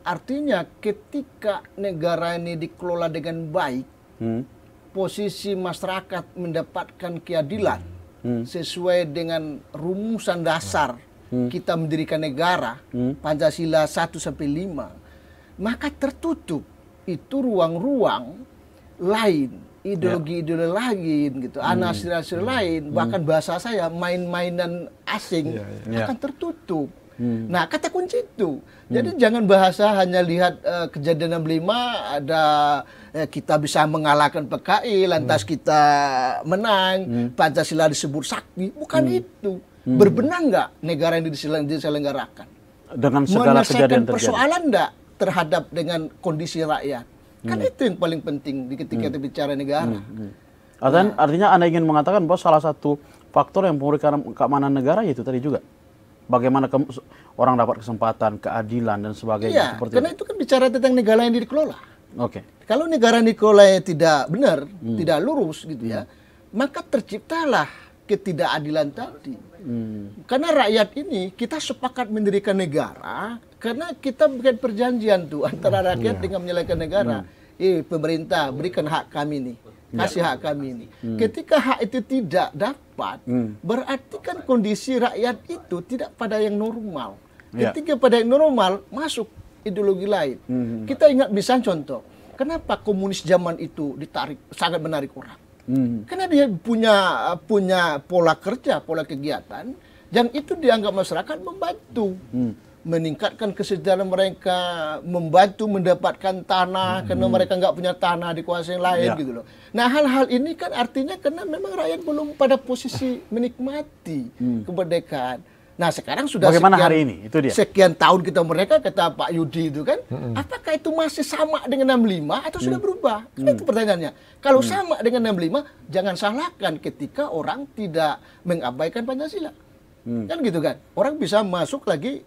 S3: Artinya ketika negara ini dikelola dengan baik, posisi masyarakat mendapatkan keadilan sesuai dengan rumusan dasar kita mendirikan negara, Pancasila 1-5. maka tertutup itu ruang-ruang lain, ideologi-ideologi lain gitu, anasir-anasir lain, bahkan bahasa saya main-mainan asing akan tertutup. Nah, kata kunci itu. Jadi jangan bahasa hanya lihat kejadian 65 ada kita bisa mengalahkan PKI, lantas kita menang, Pancasila disebut sakti, bukan itu. Berbenah nggak negara yang diselenggarakan?
S1: Dengan segala kejadian terjadi.
S3: Persoalan nggak terhadap dengan kondisi rakyat? Kan itu yang paling penting ketika kita bicara negara.
S1: Artinya Anda ingin mengatakan bahwa salah satu faktor yang memberikan keamanan negara yaitu tadi juga bagaimana orang dapat kesempatan, keadilan dan sebagainya.
S3: Iya, karena itu kan bicara tentang negara yang dikelola.
S1: Oke.
S3: Kalau negara yang dikelola tidak benar, tidak lurus gitu ya, maka terciptalah ketidakadilan tadi. Karena rakyat ini kita sepakat mendirikan negara karena kita bikin perjanjian tuh antara rakyat dengan menyelesaikan negara. Pemerintah berikan hak kami nih, kasih hak kami ini. Ketika hak itu tidak dapat, berarti kan kondisi rakyat itu tidak pada yang normal. Ketika pada yang normal, masuk ideologi lain. Kita ingat misalnya contoh, kenapa komunis zaman itu ditarik, sangat menarik orang. Karena dia punya pola kerja, pola kegiatan, yang itu dianggap masyarakat membantu. Meningkatkan kesejahteraan mereka, membantu mendapatkan tanah karena mereka nggak punya tanah dikuasai yang lain gitu loh. Nah, hal-hal ini kan artinya karena memang rakyat belum pada posisi menikmati kemerdekaan. Nah, sekarang sudah
S1: bagaimana hari ini? Itu dia.
S3: Sekian tahun kita merdeka, kata Pak Yudi itu kan, apakah itu masih sama dengan 65 atau sudah berubah? Kan itu pertanyaannya. Kalau sama dengan 65, jangan salahkan ketika orang tidak mengabaikan Pancasila. Kan gitu kan. Orang bisa masuk lagi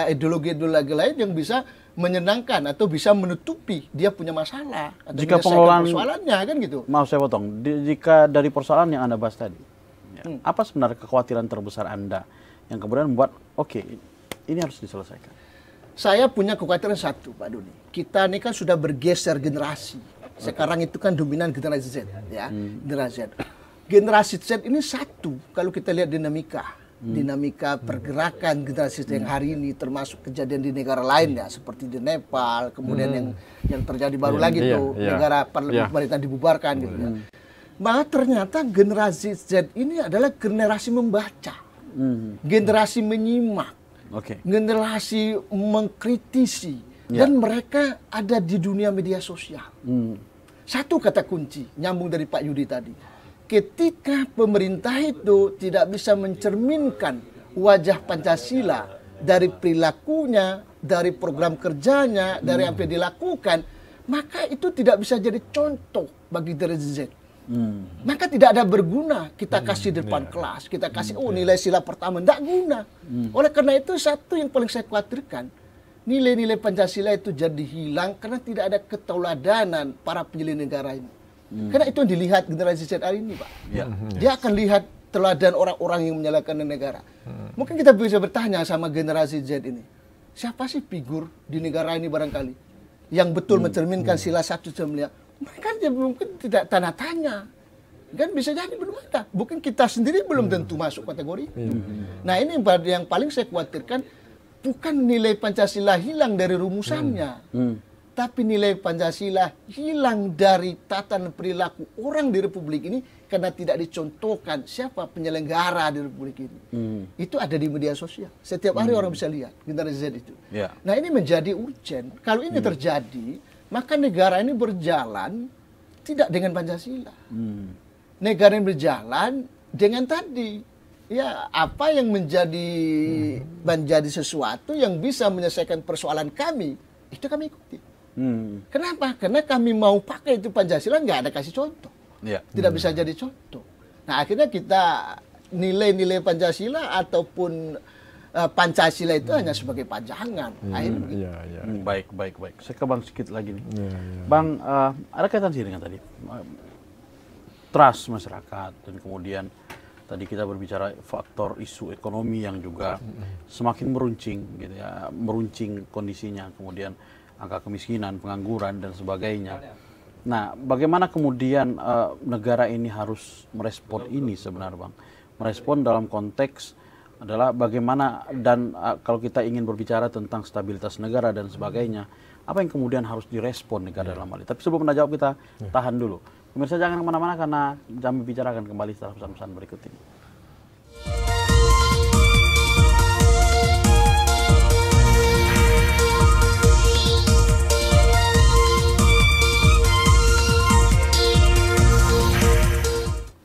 S3: ideologi-ideologi lain yang bisa menyenangkan atau bisa menutupi dia punya masalah atau
S1: jika pengelolaan
S3: persoalannya kan gitu.
S1: Maaf saya potong. Jika dari persoalan yang Anda bahas tadi, apa sebenarnya kekhawatiran terbesar Anda yang kemudian membuat ini harus diselesaikan?
S3: Saya punya kekhawatiran satu, Pak Doni. Kita ini kan sudah bergeser generasi. Sekarang itu kan dominan generasi Z, ya, generasi Z. Generasi Z ini satu kalau kita lihat dinamika pergerakan generasi yang hari ini, termasuk kejadian di negara lain ya, seperti di Nepal, kemudian yang terjadi baru lagi tuh negara pemerintahan dibubarkan gitu ya. Maka ternyata generasi Z ini adalah generasi membaca, generasi menyimak, generasi mengkritisi, dan mereka ada di dunia media sosial. Satu kata kunci nyambung dari Pak Yudi tadi. Ketika pemerintah itu tidak bisa mencerminkan wajah Pancasila dari perilakunya, dari program kerjanya, dari apa yang dilakukan, maka itu tidak bisa jadi contoh bagi generasi Z. Maka tidak ada berguna kita kasih di depan kelas, kita kasih nilai sila pertama, tidak guna. Oleh karena itu satu yang paling saya khawatirkan, nilai-nilai Pancasila itu jadi hilang karena tidak ada keteladanan para penyelenggara negara ini. Karena itu yang dilihat generasi Z hari ini, Pak. Dia akan lihat teladan orang-orang yang menyalahkan negara. Mungkin kita bisa bertanya sama generasi Z ini, siapa sih figur di negara ini barangkali yang betul mencerminkan sila 1 2. Mereka mungkin tidak tanda tanya. Kan bisa jadi belum ada. Mungkin kita sendiri belum tentu masuk kategori itu. Nah, ini yang paling saya khawatirkan, bukan nilai Pancasila hilang dari rumusannya. Tapi nilai Pancasila hilang dari tatanan perilaku orang di Republik ini karena tidak dicontohkan siapa penyelenggara di Republik ini. Itu ada di media sosial. Setiap hari orang bisa lihat generasi Z itu. Nah, ini menjadi urgent. Kalau ini terjadi, maka negara ini berjalan tidak dengan Pancasila. Negara ini berjalan dengan tadi. Ya, apa yang menjadi sesuatu yang bisa menyelesaikan persoalan kami, itu kami ikuti. Kenapa? Karena kami mau pakai itu Pancasila, nggak ada kasih contoh. Tidak bisa jadi contoh. Nah, akhirnya kita nilai-nilai Pancasila ataupun Pancasila itu hanya sebagai pajangan.
S1: Baik. Saya ke Bang sedikit lagi nih. Bang, ada kaitan sih dengan tadi trust masyarakat, dan kemudian tadi kita berbicara faktor isu ekonomi yang juga semakin meruncing, gitu ya, meruncing kondisinya, kemudian angka kemiskinan, pengangguran, dan sebagainya. Nah, bagaimana kemudian negara ini harus merespon ini sebenarnya, Bang? Merespon dalam konteks adalah bagaimana, dan kalau kita ingin berbicara tentang stabilitas negara dan sebagainya, apa yang kemudian harus direspon negara dalam hal ini. Tapi sebelum Anda jawab, kita tahan dulu. Pemirsa jangan kemana-mana karena Jambi Bicara akan kembali setelah pesan-pesan berikut ini.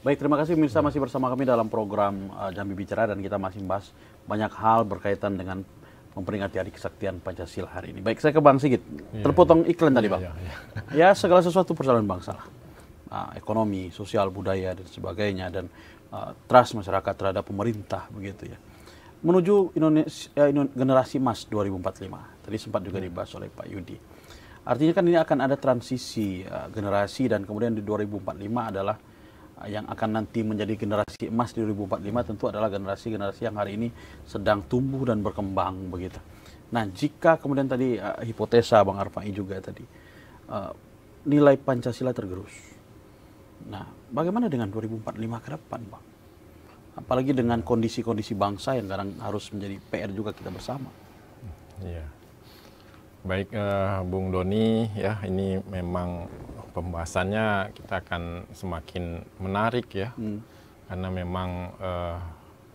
S1: Baik, terima kasih pemirsa masih bersama kami dalam program Jambi Bicara, dan kita masih membahas banyak hal berkaitan dengan memperingati Hari Kesaktian Pancasila hari ini. Baik, saya ke Bang Sigit. Terpotong iklan tadi, Bang. Ya, segala sesuatu persoalan bangsa lah. Ekonomi, sosial, budaya, dan sebagainya, dan trust masyarakat terhadap pemerintah, begitu ya. Menuju generasi emas 2045. Tadi sempat juga dibahas oleh Pak Yudi. Artinya kan ini akan ada transisi generasi, dan kemudian di 2045 adalah yang akan nanti menjadi generasi emas di 2045 tentu adalah generasi-generasi yang hari ini sedang tumbuh dan berkembang, begitu. Nah, jika kemudian tadi hipotesa Bang Arfai juga tadi, nilai Pancasila tergerus. Nah, bagaimana dengan 2045 ke depan, Bang? Apalagi dengan kondisi-kondisi bangsa yang kadang harus menjadi PR juga kita bersama.
S2: Iya. Baik, Bung Doni, ya ini memang pembahasannya kita akan semakin menarik ya, karena memang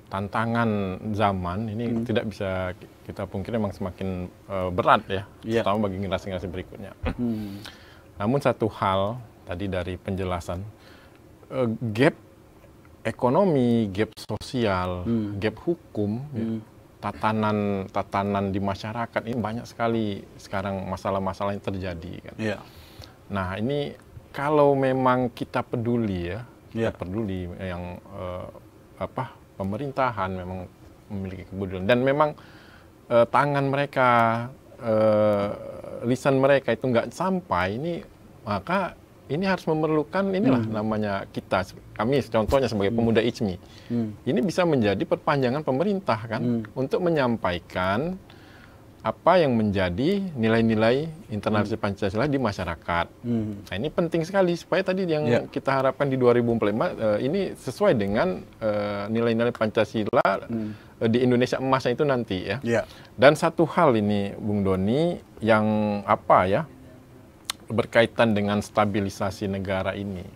S2: tantangan zaman ini tidak bisa kita pungkiri memang semakin berat ya, terutama bagi generasi-generasi berikutnya. Namun satu hal tadi dari penjelasan, gap ekonomi, gap sosial, gap hukum, tatanan di masyarakat ini banyak sekali sekarang masalah-masalah yang terjadi kan. Nah, ini kalau memang kita peduli ya, kita peduli yang pemerintahan memang memiliki kepedulian, dan memang tangan mereka, lisan mereka itu nggak sampai, ini maka ini harus memerlukan inilah namanya kita, kami contohnya sebagai pemuda ICMI, ini bisa menjadi perpanjangan pemerintah kan, untuk menyampaikan apa yang menjadi nilai-nilai internalisasi Pancasila di masyarakat. Nah, ini penting sekali supaya tadi yang kita harapkan di 2045 ini sesuai dengan nilai-nilai Pancasila di Indonesia emasnya itu nanti ya. Dan satu hal ini Bung Doni yang berkaitan dengan stabilisasi negara ini.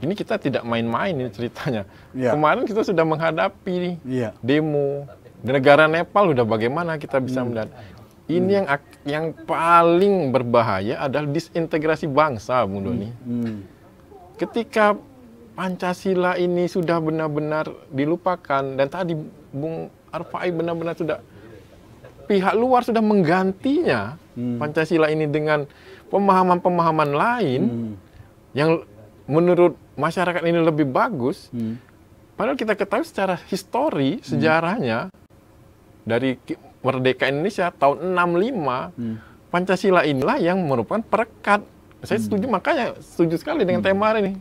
S2: Ini kita tidak main-main ini ceritanya. Kemarin kita sudah menghadapi demo di negara Nepal, udah bagaimana kita bisa melihat. Ini yang paling berbahaya adalah disintegrasi bangsa, Bung Doni. Ketika Pancasila ini sudah benar-benar dilupakan, dan tadi Bung Arfai benar-benar sudah, pihak luar sudah menggantinya Pancasila ini dengan pemahaman-pemahaman lain yang menurut masyarakat ini lebih bagus. Padahal kita ketahui secara histori, sejarahnya, dari Merdeka Indonesia tahun 65, Pancasila inilah yang merupakan perekat. Saya setuju, makanya setuju sekali dengan tema hari ini.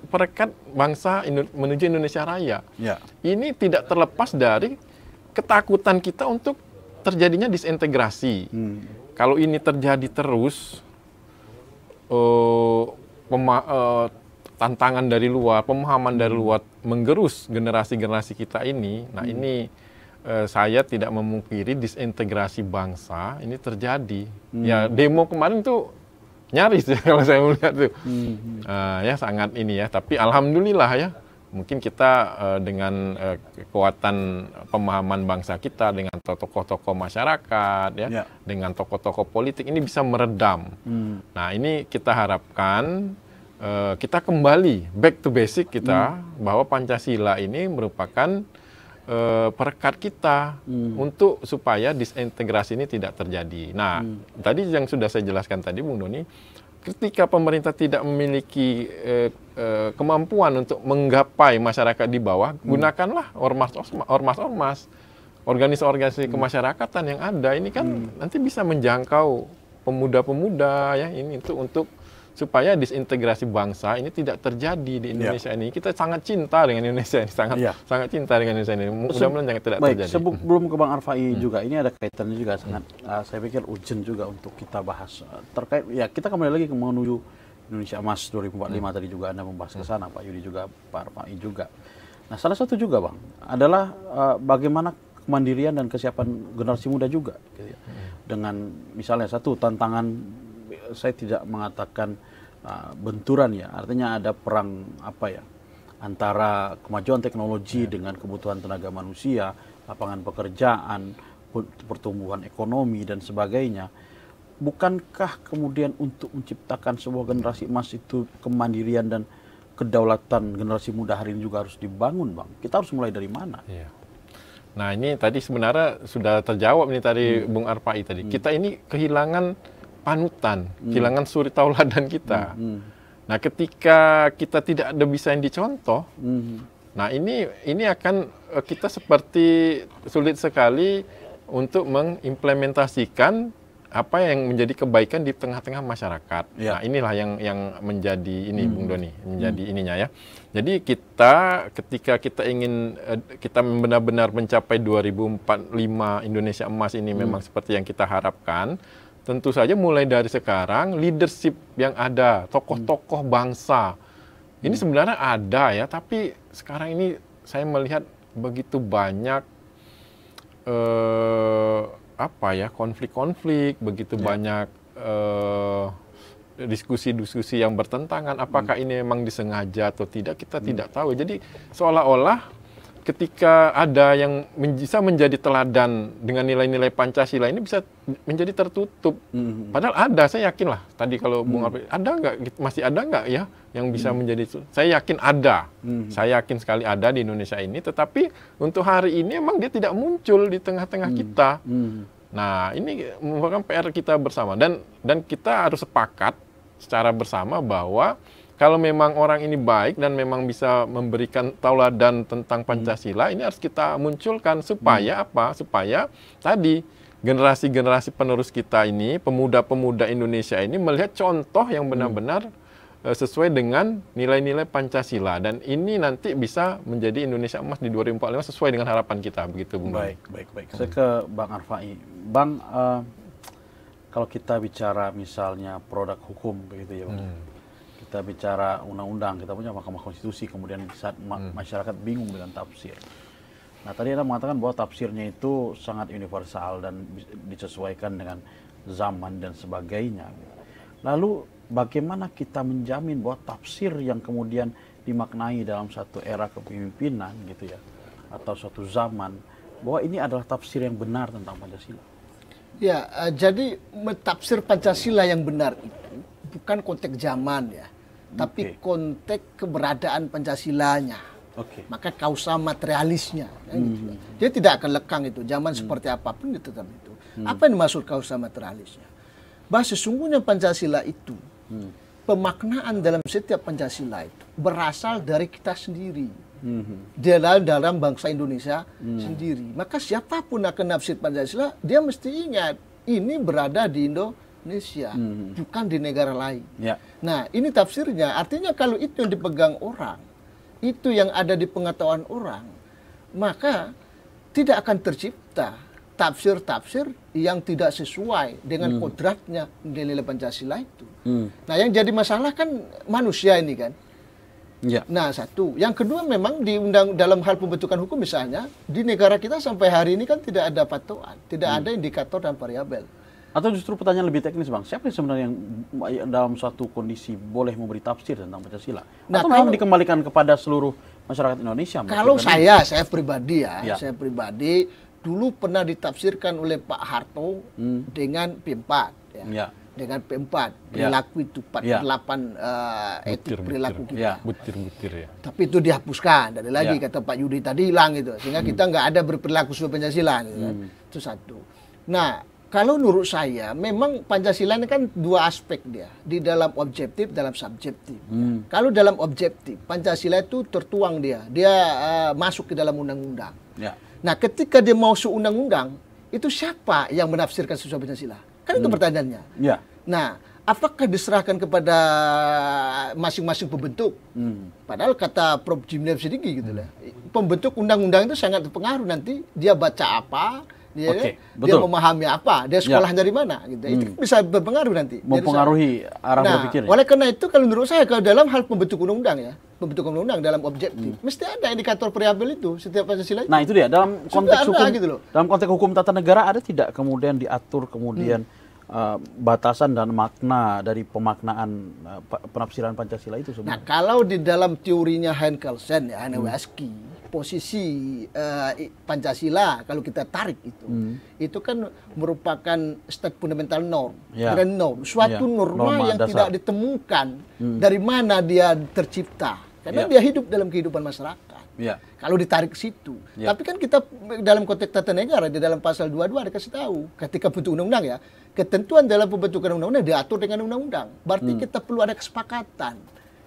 S2: Perekat bangsa menuju Indonesia Raya. Ini tidak terlepas dari ketakutan kita untuk terjadinya disintegrasi. Kalau ini terjadi terus, tantangan dari luar, pemahaman dari luar menggerus generasi-generasi kita ini. Nah, ini saya tidak memungkiri disintegrasi bangsa ini terjadi. Ya, demo kemarin tuh nyaris ya kalau saya melihat tuh. Ya sangat ini ya, tapi alhamdulillah ya, mungkin kita dengan kekuatan pemahaman bangsa kita, dengan tokoh-tokoh masyarakat ya, dengan tokoh-tokoh politik ini bisa meredam. Nah, ini kita harapkan kita kembali back to basic kita, bahwa Pancasila ini merupakan perekat kita untuk supaya disintegrasi ini tidak terjadi. Nah, tadi yang sudah saya jelaskan tadi, Bung Doni, ketika pemerintah tidak memiliki kemampuan untuk menggapai masyarakat di bawah, gunakanlah ormas-ormas, organisasi-organisasi kemasyarakatan yang ada. Ini kan nanti bisa menjangkau pemuda-pemuda ya, ini untuk supaya disintegrasi bangsa ini tidak terjadi di Indonesia ini. Kita sangat cinta dengan Indonesia ini, sangat cinta dengan Indonesia ini. Mudah-mudahan tidak terjadi.
S1: Sebelum ke Bang Arfai juga, ini ada kaitannya juga sangat, saya pikir urgent juga untuk kita bahas terkait. Ya, kita kembali lagi menuju Indonesia Emas 2045 tadi juga Anda membahas ke sana, Pak Yudi juga, Pak Arfai juga. Nah, salah satu juga Bang adalah bagaimana kemandirian dan kesiapan generasi muda juga, gitu ya. Dengan misalnya satu tantangan saya tidak mengatakan benturan ya, artinya ada perang antara kemajuan teknologi dengan kebutuhan tenaga manusia, lapangan pekerjaan, pertumbuhan ekonomi dan sebagainya. Bukankah kemudian untuk menciptakan sebuah generasi emas itu kemandirian dan kedaulatan generasi muda hari ini juga harus dibangun, Bang? Kita harus mulai dari mana?
S2: Iya. Nah, ini tadi sebenarnya sudah terjawab nih tadi Bung Arpai tadi. Kita ini kehilangan panutan, kehilangan suri tauladan kita. Nah, ketika kita tidak ada bisa yang dicontoh, nah ini akan kita seperti sulit sekali untuk mengimplementasikan apa yang menjadi kebaikan di tengah-tengah masyarakat.
S1: Ya.
S2: Nah, inilah yang menjadi ini Bung Doni, menjadi ininya ya. Jadi ketika kita ingin kita benar-benar mencapai 2045 Indonesia emas ini memang seperti yang kita harapkan, tentu saja mulai dari sekarang leadership yang ada, tokoh-tokoh bangsa ini sebenarnya ada ya, tapi sekarang ini saya melihat begitu banyak konflik-konflik, begitu banyak diskusi-diskusi yang bertentangan. Apakah ini memang disengaja atau tidak, kita tidak tahu. Jadi seolah-olah ketika ada yang bisa menjadi teladan dengan nilai-nilai Pancasila ini bisa menjadi tertutup. Padahal ada, saya yakin lah. Tadi kalau Bung Arpai, ada nggak, masih ada nggak ya yang bisa menjadi itu? Saya yakin ada. Saya yakin sekali ada di Indonesia ini. Tetapi untuk hari ini emang dia tidak muncul di tengah-tengah kita. Nah, ini merupakan PR kita bersama. Dan kita harus sepakat secara bersama bahwa kalau memang orang ini baik dan memang bisa memberikan tauladan tentang Pancasila, ini harus kita munculkan supaya apa? Supaya tadi generasi-generasi penerus kita ini, pemuda-pemuda Indonesia ini melihat contoh yang benar-benar sesuai dengan nilai-nilai Pancasila, dan ini nanti bisa menjadi Indonesia emas di 2045 sesuai dengan harapan kita, begitu Bung.
S1: Baik. Saya ke Bang Arpai. Bang, kalau kita bicara misalnya produk hukum begitu ya Bang. Kita bicara undang-undang, kita punya Mahkamah Konstitusi, kemudian saat masyarakat bingung dengan tafsir. Nah, tadi Anda mengatakan bahwa tafsirnya itu sangat universal dan disesuaikan dengan zaman dan sebagainya. Lalu bagaimana kita menjamin bahwa tafsir yang kemudian dimaknai dalam satu era kepemimpinan gitu ya, atau suatu zaman, bahwa ini adalah tafsir yang benar tentang Pancasila?
S3: Ya, jadi tafsir Pancasila yang benar itu bukan konteks zaman ya, tapi konteks keberadaan Pancasilanya. Maka kausa materialisnya. Gitu. Dia tidak akan lekang itu. Zaman seperti apapun dia tetap itu. Apa yang dimaksud kausa materialisnya? Bahwa sesungguhnya Pancasila itu, pemaknaan dalam setiap Pancasila itu berasal dari kita sendiri. Dalam bangsa Indonesia sendiri. Maka siapapun akan nafsir Pancasila, dia mesti ingat, ini berada di Indonesia, bukan di negara lain. Nah, ini tafsirnya. Artinya kalau itu yang dipegang orang, itu yang ada di pengetahuan orang, maka tidak akan tercipta tafsir-tafsir yang tidak sesuai dengan kodratnya nilai Pancasila itu. Nah, yang jadi masalah kan manusia ini kan. Nah, satu. Yang kedua, memang dalam hal pembentukan hukum misalnya, di negara kita sampai hari ini kan tidak ada patokan, tidak ada indikator dan variabel.
S1: Atau justru pertanyaan lebih teknis, Bang, siapa sebenarnya yang dalam suatu kondisi boleh memberi tafsir tentang Pancasila?
S3: Nah,
S1: atau memang dikembalikan kepada seluruh masyarakat Indonesia?
S3: Kalau saya pribadi saya pribadi dulu pernah ditafsirkan oleh Pak Harto dengan P4 dengan P4 perilaku itu 48 etik perilaku kita.
S2: Butir-butir ya.
S3: Tapi itu dihapuskan. Dari lagi kata Pak Yudi tadi hilang itu, sehingga kita nggak ada berperilaku sesuai Pancasila gitu kan. Itu satu. Nah, kalau menurut saya, memang Pancasila ini kan dua aspek dia. Di dalam objektif, dalam subjektif. Kalau dalam objektif, Pancasila itu tertuang dia masuk ke dalam undang-undang. Nah, ketika dia masuk undang-undang, itu siapa yang menafsirkan sesuai Pancasila? Kan itu pertanyaannya. Nah, apakah diserahkan kepada masing-masing pembentuk? Padahal kata Prof. Jimnev sedikit gitu lah. Pembentuk undang-undang itu sangat berpengaruh nanti dia baca apa, dia memahami apa, dia sekolah dari mana, gitu. Itu bisa berpengaruh nanti.
S1: Mempengaruhi arah berpikirnya.
S3: Oleh karena itu, kalau menurut saya, kalau dalam hal pembentuk undang-undang ya, pembentukan undang-undang dalam objektif, mesti ada indikator variabel itu setiap Pancasila itu.
S1: Nah, itu dia dalam konteks hukum,
S3: gitu loh.
S1: Dalam konteks hukum tata negara ada tidak kemudian diatur kemudian batasan dan makna dari pemaknaan penafsiran Pancasila itu sebenarnya?
S3: Nah, kalau di dalam teorinya Hein Kelsen ya, Hein-Wieski, posisi Pancasila kalau kita tarik itu kan merupakan state fundamental norm, grand norm, suatu norma yang tidak ditemukan dari mana dia tercipta, karena dia hidup dalam kehidupan masyarakat. Kalau ditarik ke situ. Tapi kan kita dalam konteks tata negara di dalam pasal 22 dikasih tahu ketika bentuk undang-undang ya, ketentuan dalam pembentukan undang-undang diatur dengan undang-undang. Berarti kita perlu ada kesepakatan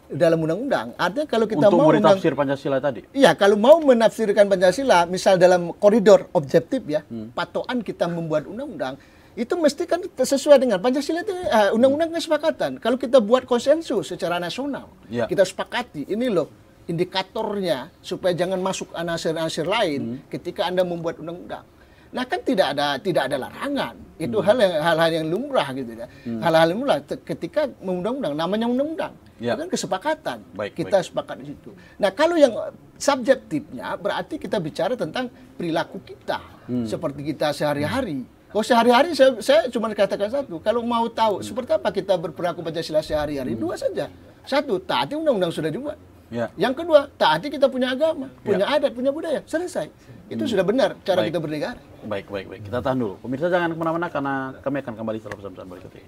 S3: dalam undang-undang. Artinya kalau kita
S1: untuk
S3: mau
S1: menafsir Pancasila tadi.
S3: Iya, kalau mau menafsirkan Pancasila, misal dalam koridor objektif ya, patokan kita membuat undang-undang, itu mesti kan sesuai dengan Pancasila itu undang-undang kesepakatan. Kalau kita buat konsensus secara nasional, kita sepakati ini loh indikatornya supaya jangan masuk anasir-anasir lain ketika Anda membuat undang-undang. Nah kan tidak ada larangan. Itu hal-hal yang lumrah gitu ya. Hal-hal lumrah ketika mengundang-undang, namanya undang-undang. Itu kan kesepakatan. Kita sepakat di situ. Nah kalau yang subjektifnya berarti kita bicara tentang perilaku kita. Seperti kita sehari-hari. Kalau sehari-hari saya cuma katakan satu. Kalau mau tahu seperti apa kita berperilaku Pancasila sehari-hari, dua saja. Satu, taati undang-undang sudah dibuat. Yang kedua, taati kita punya agama, punya adat, punya budaya. Selesai. Itu sudah benar cara kita bernegara.
S1: Baik. Kita tahan dulu. Pemirsa jangan kemana-mana karena kami akan kembali setelah pesan-pesan berikut ini.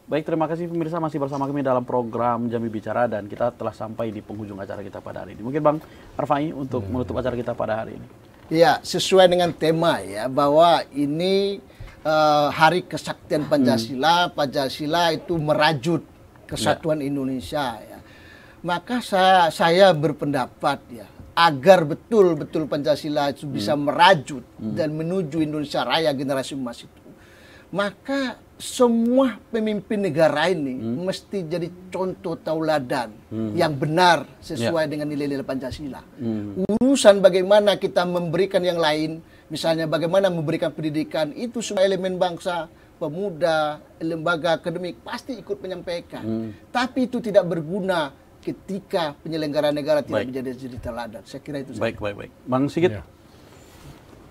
S1: Baik, terima kasih pemirsa masih bersama kami dalam program Jambi Bicara dan kita telah sampai di penghujung acara kita pada hari ini. Mungkin Bang Arfai untuk menutup acara kita pada hari ini.
S3: Iya, sesuai dengan tema ya, bahwa ini Hari Kesaktian Pancasila, Pancasila itu merajut kesatuan Indonesia ya. Maka saya berpendapat ya, agar betul-betul Pancasila itu bisa merajut dan menuju Indonesia Raya generasi emas itu, maka semua pemimpin negara ini mesti jadi contoh tauladan yang benar sesuai dengan nilai-nilai Pancasila. Urusan bagaimana kita memberikan yang lain, misalnya bagaimana memberikan pendidikan, itu semua elemen bangsa, pemuda, lembaga akademik pasti ikut menyampaikan. Tapi itu tidak berguna ketika penyelenggara negara tidak menjadi teladan. Saya kira itu.
S1: Baik. Bang Sigit.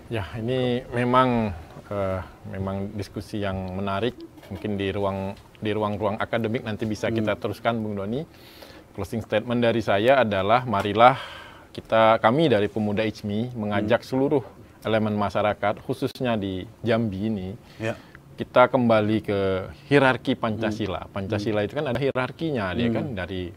S2: Ya, ini memang diskusi yang menarik. Mungkin di ruang akademik nanti bisa kita teruskan, Bung Doni. Closing statement dari saya adalah marilah kami dari Pemuda ICMI mengajak seluruh elemen masyarakat, khususnya di Jambi ini, kita kembali ke hierarki Pancasila. Pancasila itu kan ada hierarkinya, dia kan dari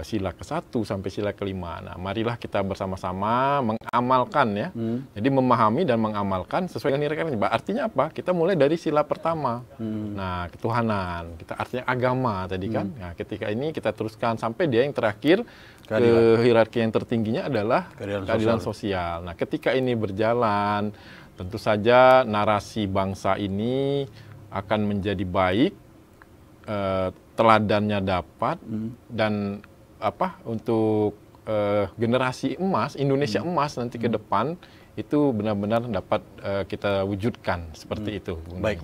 S2: sila ke-1 sampai sila ke-5. Nah, marilah kita bersama-sama mengamalkan ya. Jadi memahami dan mengamalkan sesuai dengan hierarki. Artinya apa? Kita mulai dari sila pertama. Nah, ketuhanan, kita artinya agama tadi kan. Nah, ketika ini kita teruskan sampai dia yang terakhir ke hierarki yang tertingginya adalah keadilan sosial. Nah, ketika ini berjalan, tentu saja narasi bangsa ini akan menjadi baik, teladannya dapat, dan untuk generasi emas, Indonesia emas nanti ke depan itu benar-benar dapat kita wujudkan seperti itu.
S1: Baik.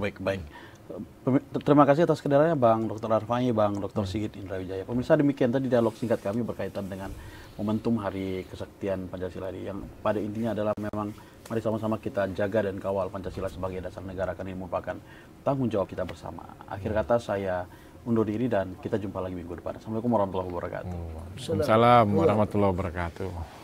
S1: Terima kasih atas kedatangannya Bang Dr. Arfai, Bang Dr. Sigit Indra Wijaya. Pemirsa, demikian tadi dialog singkat kami berkaitan dengan momentum Hari Kesaktian Pancasila ini, yang pada intinya adalah memang mari sama-sama kita jaga dan kawal Pancasila sebagai dasar negara, karena ini merupakan tanggung jawab kita bersama. Akhir kata saya undur diri dan kita jumpa lagi minggu depan. Assalamualaikum warahmatullahi wabarakatuh.
S2: Waalaikumsalam warahmatullahi wabarakatuh.